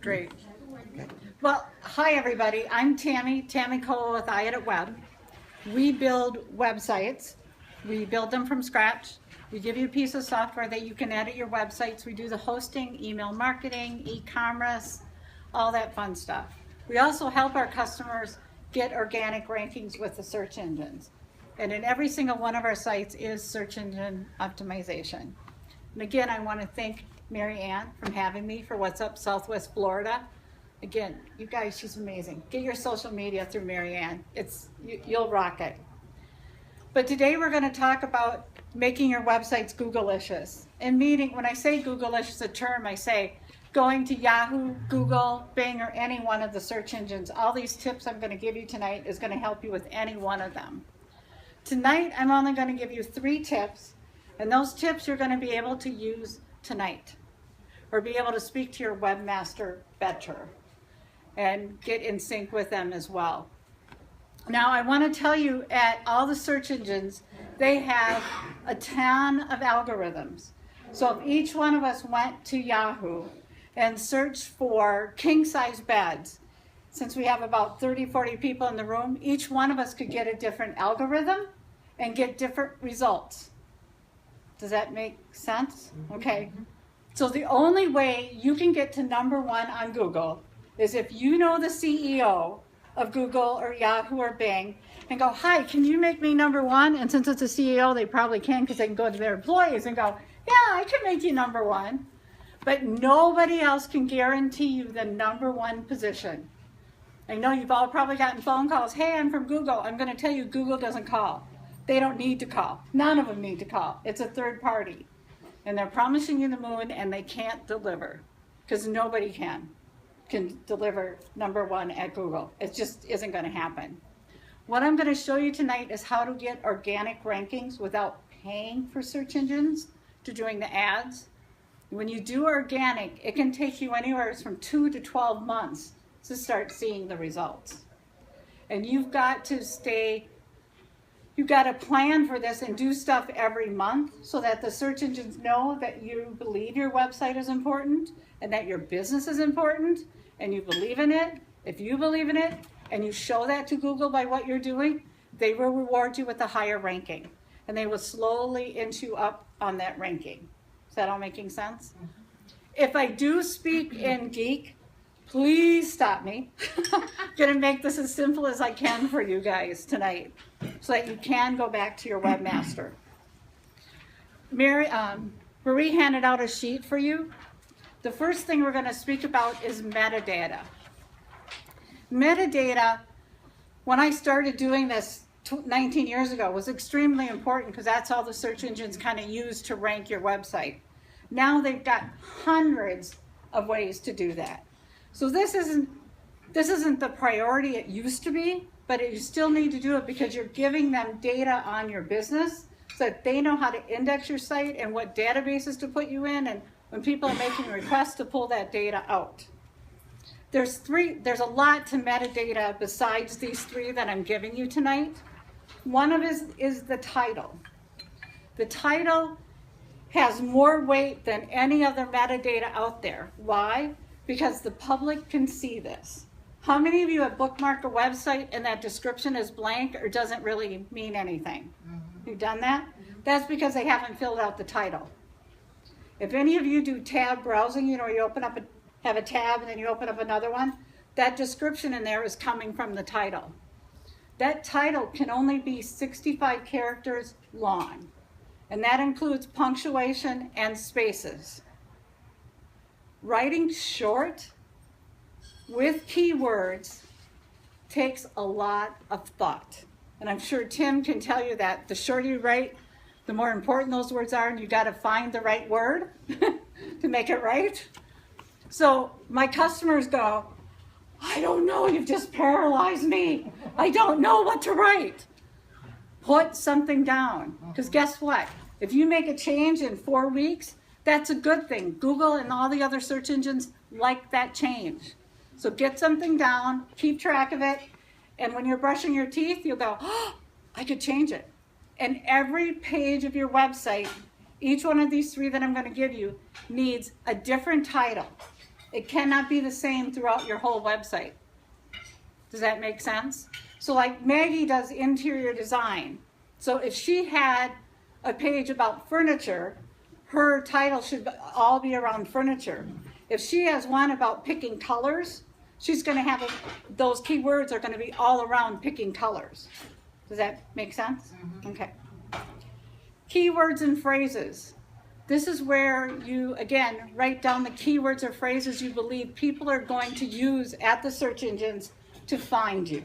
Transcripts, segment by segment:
Great. Well, hi everybody. I'm Tammy Cole with iEdit Web. We build websites. We build them from scratch. We give you a piece of software that you can edit your websites. We do the hosting, email marketing, e-commerce, all that fun stuff. We also help our customers get organic rankings with the search engines. And in every single one of our sites is search engine optimization. And again, I want to thank Mary Ann from having me for What's Up Southwest Florida. Again, you guys, she's amazing. Get your social media through Mary Ann. You'll rock it. But today we're going to talk about making your websites Google-licious. And meaning, when I say Google-licious, a term, I say going to Yahoo, Google, Bing, or any one of the search engines. All these tips I'm going to give you tonight is going to help you with any one of them. Tonight, I'm only going to give you 3 tips, and those tips you're going to be able to use tonight, or be able to speak to your webmaster better and get in sync with them as well. Now, I want to tell you, at all the search engines, they have a ton of algorithms. So if each one of us went to Yahoo and searched for king-size beds, since we have about 30, 40 people in the room, each one of us could get a different algorithm and get different results. Does that make sense? Okay. So the only way you can get to #1 on Google is if you know the CEO of Google or Yahoo or Bing and go, hi, can you make me #1? And since it's a CEO, they probably can, because they can go to their employees and go, yeah, I can make you #1. But nobody else can guarantee you the #1 position. I know you've all probably gotten phone calls. Hey, I'm from Google. I'm going to tell you, Google doesn't call. They don't need to call. None of them need to call. It's a third party. And they're promising you the moon, and they can't deliver, because nobody can deliver #1 at Google. It just isn't going to happen. What I'm going to show you tonight is how to get organic rankings without paying for search engines to doing the ads. When you do organic, it can take you anywhere from 2 to 12 months to start seeing the results. And you've got to plan for this and do stuff every month so that the search engines know that you believe your website is important and that your business is important and you believe in it. If you believe in it and you show that to Google by what you're doing, they will reward you with a higher ranking, and they will slowly inch you up on that ranking. Is that all making sense? If I do speak in geek, please stop me. I'm going to make this as simple as I can for you guys tonight so that you can go back to your webmaster. Marie handed out a sheet for you. The first thing we're going to speak about is metadata. Metadata, when I started doing this 19 years ago, was extremely important because that's all the search engines kind of use to rank your website. Now they've got hundreds of ways to do that. So this isn't the priority it used to be, but you still need to do it because you're giving them data on your business so that they know how to index your site and what databases to put you in, and when people are making requests to pull that data out. There's a lot to metadata besides these 3 that I'm giving you tonight. One of it is the title. The title has more weight than any other metadata out there. Why? Because the public can see this. How many of you have bookmarked a website and that description is blank or doesn't really mean anything? You've done that? That's because they haven't filled out the title. If any of you do tab browsing, you open up have a tab and then you open up another one, that description in there is coming from the title. That title can only be 65 characters long, and that includes punctuation and spaces. Writing short with keywords takes a lot of thought. And I'm sure Tim can tell you that the shorter you write, the more important those words are, and you got to find the right word to make it right. So my customers go, I don't know, you've just paralyzed me. I don't know what to write. Put something down, because guess what? If you make a change in 4 weeks, that's a good thing. Google and all the other search engines like that change. So get something down, keep track of it, and when you're brushing your teeth, you'll go, oh, I could change it. And every page of your website, each one of these 3 that I'm going to give you, needs a different title. It cannot be the same throughout your whole website. Does that make sense? So like Maggie does interior design. So if she had a page about furniture, her title should all be around furniture. If she has one about picking colors, she's going to have those keywords are going to be all around picking colors. Does that make sense? Mm-hmm. Okay. Keywords and phrases. This is where you, again, write down the keywords or phrases you believe people are going to use at the search engines to find you.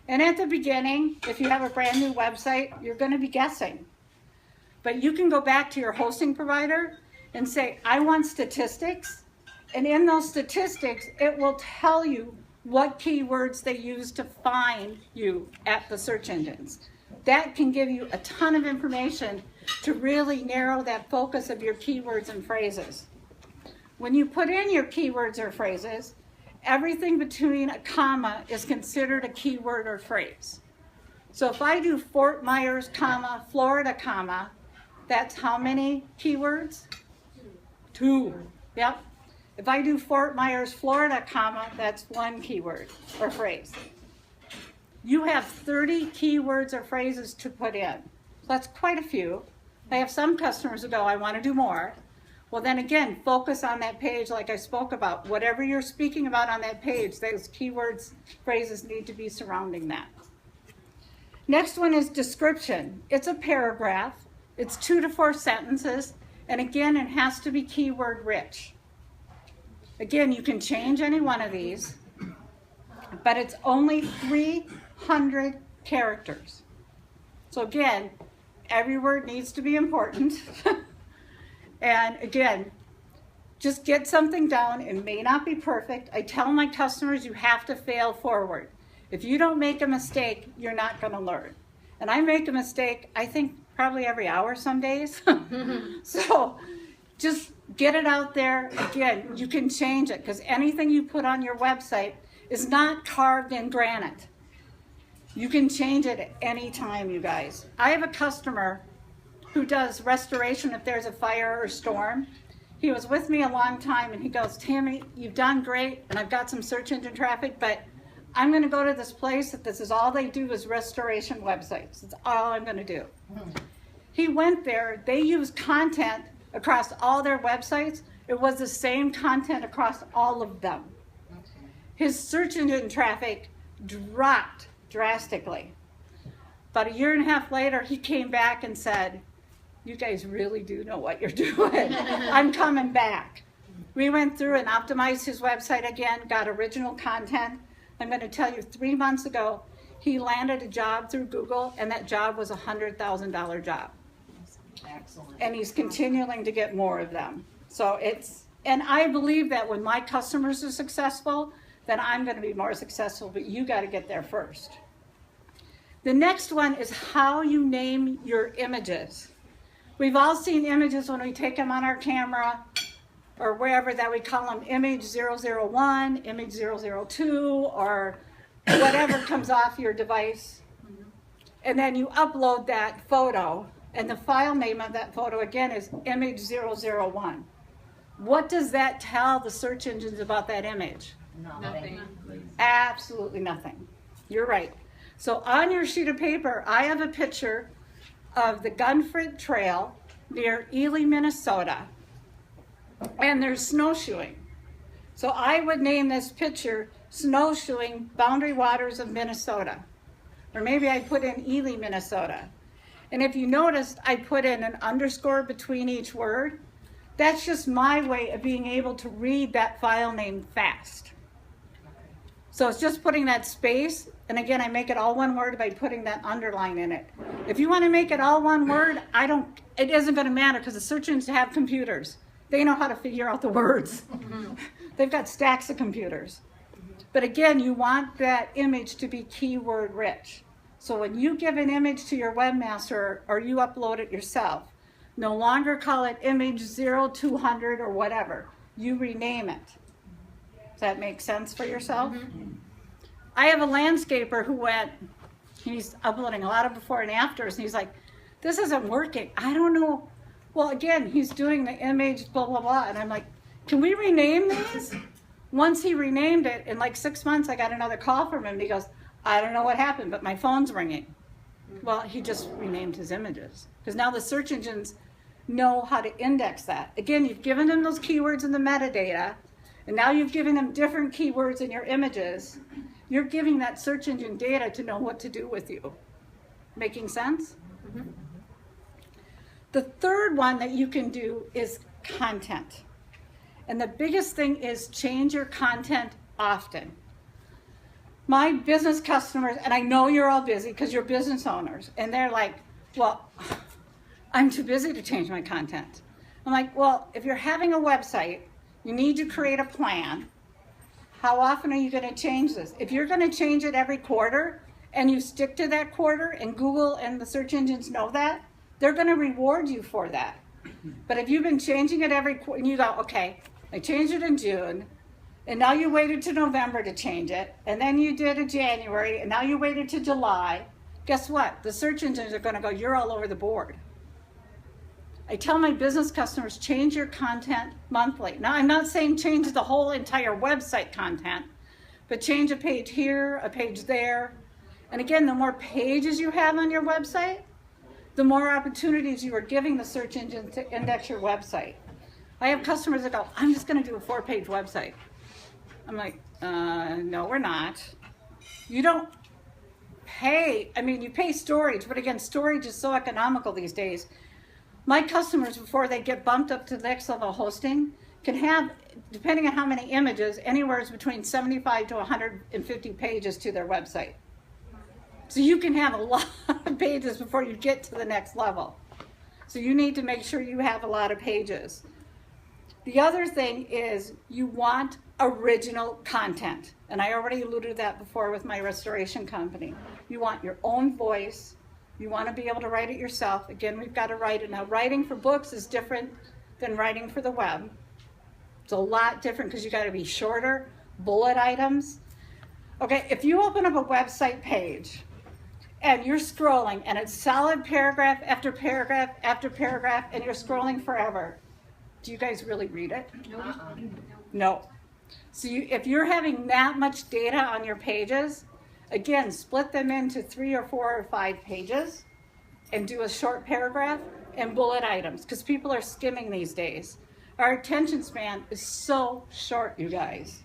And at the beginning, if you have a brand new website, you're going to be guessing. But you can go back to your hosting provider and say, I want statistics. And in those statistics, it will tell you what keywords they use to find you at the search engines. That can give you a ton of information to really narrow that focus of your keywords and phrases. When you put in your keywords or phrases, everything between a comma is considered a keyword or phrase. So if I do Fort Myers, comma, Florida, comma, that's how many keywords? 2. Yep. If I do Fort Myers, Florida, comma, that's 1 keyword or phrase. You have 30 keywords or phrases to put in. So that's quite a few. I have some customers who go, I want to do more. Well, then again, focus on that page like I spoke about. Whatever you're speaking about on that page, those keywords, phrases need to be surrounding that. Next one is description. It's a paragraph. It's 2 to 4 sentences. And again, it has to be keyword rich. Again, you can change any one of these, but it's only 300 characters. So again, every word needs to be important. And again, just get something down. It may not be perfect. I tell my customers you have to fail forward. If you don't make a mistake, you're not going to learn. And I make a mistake, I think, probably every hour some days. So just get it out there. Again, you can change it because anything you put on your website is not carved in granite. You can change it at any time, you guys. I have a customer who does restoration if there's a fire or storm. He was with me a long time and he goes, Tammy, you've done great and I've got some search engine traffic, but I'm going to go to this place that this is all they do is restoration websites. That's all I'm going to do. He went there. They use content across all their websites. It was the same content across all of them. His search engine traffic dropped drastically. About 1.5 years later, he came back and said, you guys really do know what you're doing. I'm coming back. We went through and optimized his website again, got original content. I'm going to tell you, 3 months ago, he landed a job through Google, and that job was a $100,000 job. Excellent. And he's continuing to get more of them. So and I believe that when my customers are successful, then I'm going to be more successful, but you got to get there first. The next one is how you name your images. We've all seen images when we take them on our camera or wherever that we call them image 001, image 002, or whatever comes off your device. And then you upload that photo, and the file name of that photo again is image 001. What does that tell the search engines about that image? Nothing. Absolutely nothing. You're right. So on your sheet of paper, I have a picture of the Gunford Trail near Ely, Minnesota, and there's snowshoeing. So I would name this picture Snowshoeing Boundary Waters of Minnesota. Or maybe I put in Ely, Minnesota. And if you noticed, I put in an underscore between each word. That's just my way of being able to read that file name fast. So it's just putting that space, and again, I make it all one word by putting that underline in it. If you want to make it all one word, it isn't going to matter because the search engines have computers. They know how to figure out the words. They've got stacks of computers. But again, you want that image to be keyword rich. So when you give an image to your webmaster or you upload it yourself, no longer call it image 0200 or whatever. You rename it. Does that make sense for yourself? Mm-hmm. I have a landscaper who he's uploading a lot of before and afters, and he's like, this isn't working. I don't know. Well, again, he's doing the image, blah, blah, blah. And I'm like, can we rename these? Once he renamed it, in like 6 months, I got another call from him. And he goes, I don't know what happened, but my phone's ringing. Well, he just renamed his images. Because now the search engines know how to index that. Again, you've given them those keywords in the metadata, and now you've given them different keywords in your images. You're giving that search engine data to know what to do with you. Making sense? Mm-hmm. The third one that you can do is content. And the biggest thing is change your content often. My business customers, and I know you're all busy because you're business owners, and they're like, well, I'm too busy to change my content. I'm like, well, if you're having a website, you need to create a plan. How often are you going to change this? If you're going to change it every quarter and you stick to that quarter and Google and the search engines know that, they're going to reward you for that. But if you've been changing it every quarter and you go, okay, I changed it in June, and now you waited to November to change it, and then you did a January, and now you waited to July, guess what? The search engines are going to go, you're all over the board. I tell my business customers, change your content monthly. Now, I'm not saying change the whole entire website content, but change a page here, a page there. And again, the more pages you have on your website, the more opportunities you are giving the search engine to index your website. I have customers that go, I'm just going to do a 4-page website. I'm like, no, we're not. You don't pay, I mean, you pay storage, but again, storage is so economical these days. My customers, before they get bumped up to the next level hosting, can have, depending on how many images, anywhere between 75 to 150 pages to their website. So you can have a lot of pages before you get to the next level. So you need to make sure you have a lot of pages. The other thing is you want original content. And I already alluded to that before with my restoration company. You want your own voice. You want to be able to write it yourself. Again, we've got to write it. Now, writing for books is different than writing for the web. It's a lot different because you got to be shorter, bullet items. Okay, if you open up a website page and you're scrolling and it's solid paragraph after paragraph after paragraph and you're scrolling forever, do you guys really read it? No. So if you're having that much data on your pages, again, split them into 3 or 4 or 5 pages and do a short paragraph and bullet items because people are skimming these days. Our attention span is so short, you guys.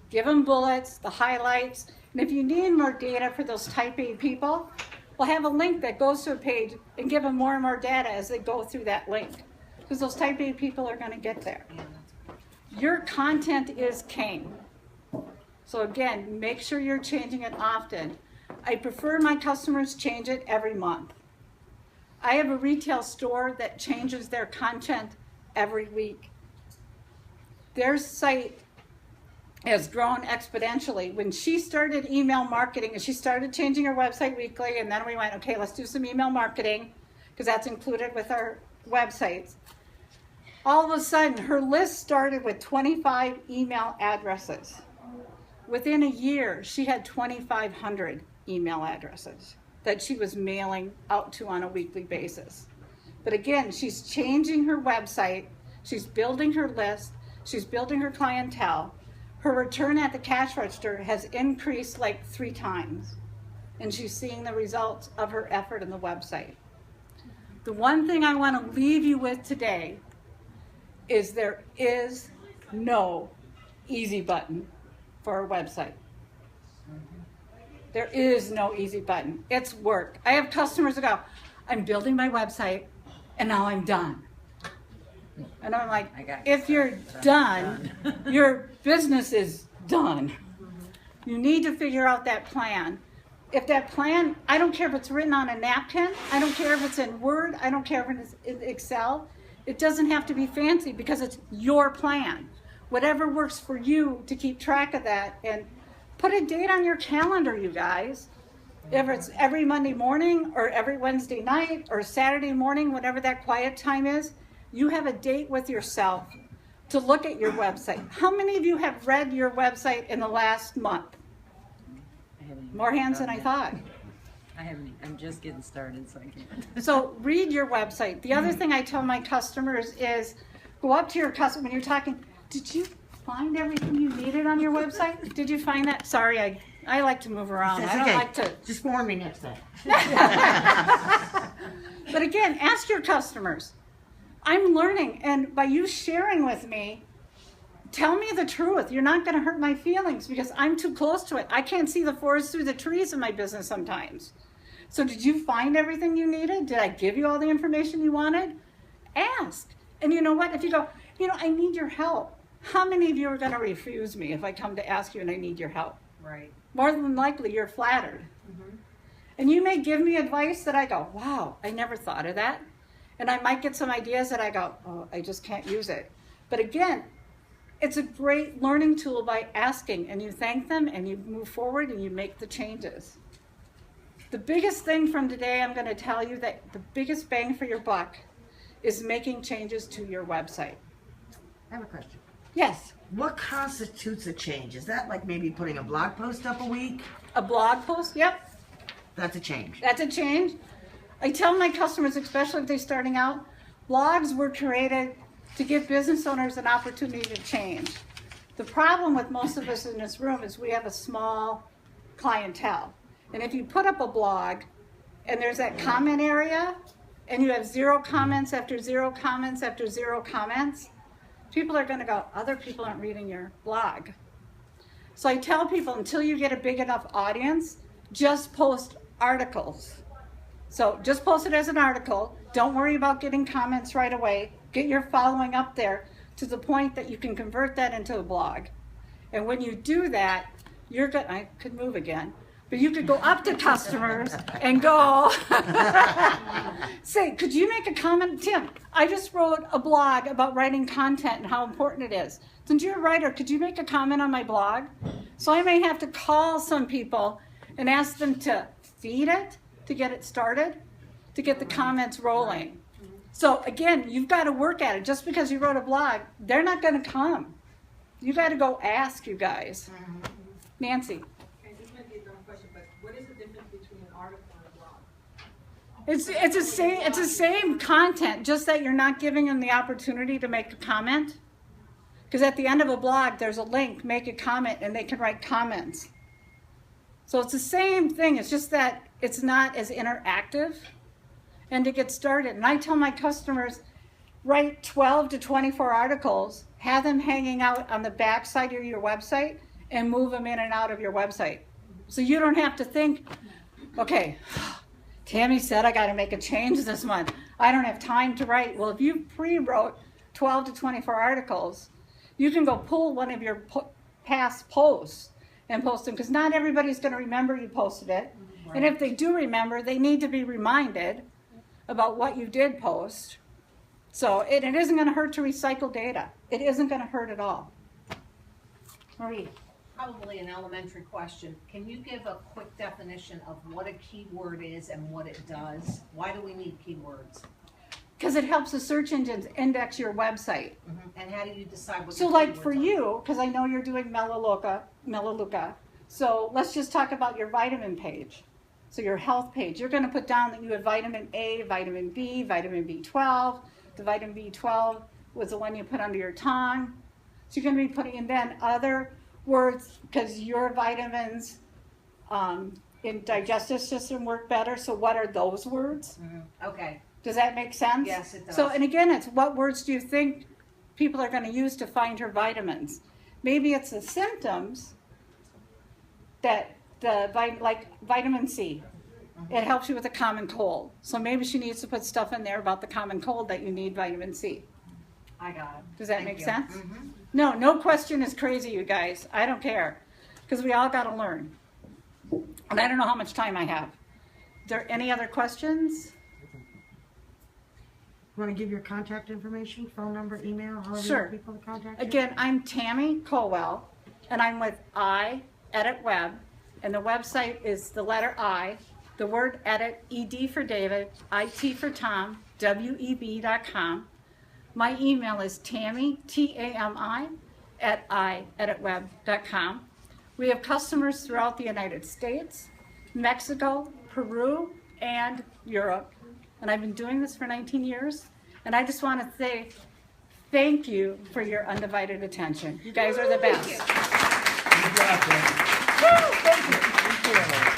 Give them bullets, the highlights, and if you need more data for those type A people, we'll have a link that goes to a page and give them more and more data as they go through that link because those type A people are going to get there. Your content is king. So again, make sure you're changing it often. I prefer my customers change it every month. I have a retail store that changes their content every week. Their site has grown exponentially. When she started email marketing and she started changing her website weekly, and then we went, okay, let's do some email marketing because that's included with our websites. All of a sudden, her list started with 25 email addresses. Within a year, she had 2,500 email addresses that she was mailing out to on a weekly basis. But again, she's changing her website, she's building her list, she's building her clientele. Her return at the cash register has increased like 3 times, and she's seeing the results of her effort in the website. The one thing I want to leave you with today is there is no easy button for a website. There is no easy button. It's work. I have customers that go, I'm building my website and now I'm done. And I'm like, if you're done, your business is done. You need to figure out that plan. If that plan, I don't care if it's written on a napkin, I don't care if it's in Word, I don't care if it's in Excel. It doesn't have to be fancy because it's your plan. Whatever works for you to keep track of that, and put a date on your calendar, you guys. If it's every Monday morning or every Wednesday night or Saturday morning, whatever that quiet time is, you have a date with yourself to look at your website. How many of you have read your website in the last month? More hands than I thought. I haven't, I'm just getting started, so I can't. So read your website. The other thing I tell my customers is go up to your customer when you're talking, Did you find everything you needed on your website? Did you find that? Sorry, I like to move around. That's I don't okay. like to. Just warn me next time. But again, ask your customers. I'm learning, and by you sharing with me, tell me the truth. You're not going to hurt my feelings because I'm too close to it. I can't see the forest through the trees in my business sometimes. So did you find everything you needed? Did I give you all the information you wanted? Ask. And you know what? If you go, I need your help. How many of you are going to refuse me if I come to ask you and I need your help? Right. More than likely, you're flattered. Mm-hmm. And you may give me advice that I go, wow, I never thought of that. And I might get some ideas that I go, oh, I just can't use it. But again, it's a great learning tool by asking, and you thank them and you move forward and you make the changes. The biggest thing from today, I'm going to tell you that the biggest bang for your buck is making changes to your website. I have a question. Yes, What constitutes a change? Is that like maybe putting a blog post up a week? a blog post, yep, That's a change. that's a change. I tell my customers, especially if they're starting out, blogs were created to give business owners an opportunity to change. The problem with most of us in this room is we have a small clientele. And if you put up a blog and there's that comment area and you have 0 comments after 0 comments after 0 comments, people are going to go, other people aren't reading your blog. So I tell people, until you get a big enough audience, just post articles. So just post it as an article. Don't worry about getting comments right away. Get your following up there to the point that you can convert that into a blog. And when you do that, you're good. I could move again. But you could go up to customers and go, say, could you make a comment? Tim, I just wrote a blog about writing content and how important it is. Since you're a writer, could you make a comment on my blog? So I may have to call some people and ask them to feed it to get it started, to get the comments rolling. So again, you've got to work at it. Just because you wrote a blog, they're not going to come. You got to go ask, you guys. Nancy. Okay, this might be a dumb question, but what is the difference between an article and a blog? It's the same content, just that you're not giving them the opportunity to make a comment. Because at the end of a blog, there's a link, make a comment, and they can write comments. So it's the same thing. It's just that it's not as interactive. And to get started, and I tell my customers, write 12 to 24 articles, have them hanging out on the back side of your website, and move them in and out of your website. So you don't have to think, okay, Tammy said I got to make a change this month. I don't have time to write. Well, if you pre-wrote 12 to 24 articles, you can go pull one of your past posts and post them, because not everybody's going to remember you posted it. Right. And if they do remember, they need to be reminded about what you did post. So it isn't going to hurt to recycle data. It isn't going to hurt at all. Marie. Probably an elementary question. Can you give a quick definition of what a keyword is and what it does? Why do we need keywords? Because it helps the search engines index your website. And how do you decide what So the like keywords for are? you, because I know you're doing Melaleuca, so let's just talk about your vitamin page. So your health page, you're going to put down that you have vitamin A, vitamin B, vitamin B12. The vitamin B12 was the one you put under your tongue. So you're going to be putting in then other words, because your vitamins in digestive system work better. So what are those words? Okay. Does that make sense? Yes, it does. So, and again, it's what words do you think people are going to use to find her vitamins? Maybe it's the symptoms that like vitamin C. It helps you with a common cold. So maybe she needs to put stuff in there about the common cold that you need vitamin C. I got it. Does that Thank make you. sense? No question is crazy, you guys. I don't care, because we all got to learn. And I don't know how much time I have. Are there any other questions? Want to give your contact information, phone number, email, however Sure. you want people to contact you? Again, I'm Tammy Colwell, and I'm with iEdit Web, and the website is the letter I, the word edit, ED for David, IT for Tom, WEB.com. My email is Tammy, T-A-M-I, at iEditWeb.com. We have customers throughout the United States, Mexico, Peru, and Europe. And I've been doing this for 19 years. And I just want to say Thank you for your undivided attention. You guys are the best.